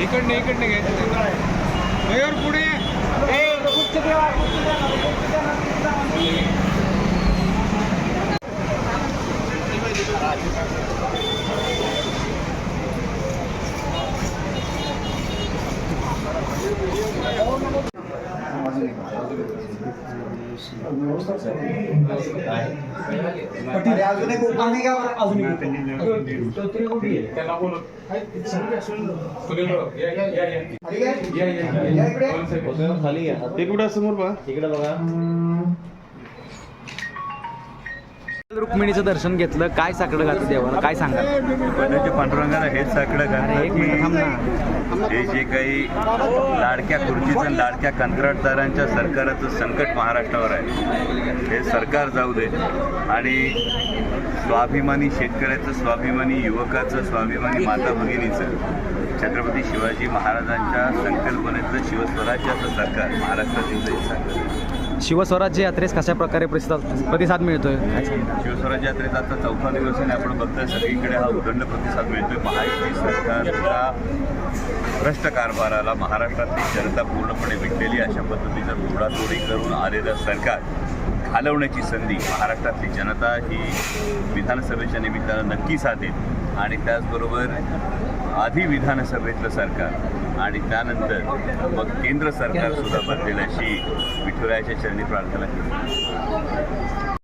इकडने घ्यायचं मयूर पुढे अजून एक उपाय का अजून त्यांना बोलू खाली ते कुठं समोर बघा तिकडे बघा. रुक्मिणीचं दर्शन घेतलं, काय साकडं घातलं देवाला, काय सांगा? पांडुरंगाला हेच साकडं घातलं हे जे काही लाडक्या खुर्चीचं लाडक्या कंत्राटदारांच्या सरकाराचं संकट महाराष्ट्रावर आहे हे सरकार जाऊ दे आणि स्वाभिमानी शेतकऱ्याचं, स्वाभिमानी युवकाचं, स्वाभिमानी माता भगिनीचं, छत्रपती शिवाजी महाराजांच्या संकल्पनेचं शिवस्वराज्याचं सरकार महाराष्ट्रातील सरकार. शिवस्वराज्य यात्रेस कशा प्रकारे प्रतिसाद मिळतोय? शिवस्वराज्य यात्रेचा आता 4था दिवस आणि आपण बघतोय सगळीकडे हा उदंड प्रतिसाद मिळतोय. महायुती सरकारच्या भ्रष्ट कारभाराला महाराष्ट्रातली जनता पूर्णपणे विटलेली अशा पद्धतीचं तोडातोडी करून आलेलं सरकार घालवण्याची संधी महाराष्ट्रातली जनता ही विधानसभेच्या निमित्तानं नक्की साधेल आणि त्याचबरोबर आधी विधानसभेतलं सरकार आणि त्यानंतर मग केंद्र सरकारसुद्धा बदलेल अशी विठुरायाच्या चरणी प्रार्थना केली.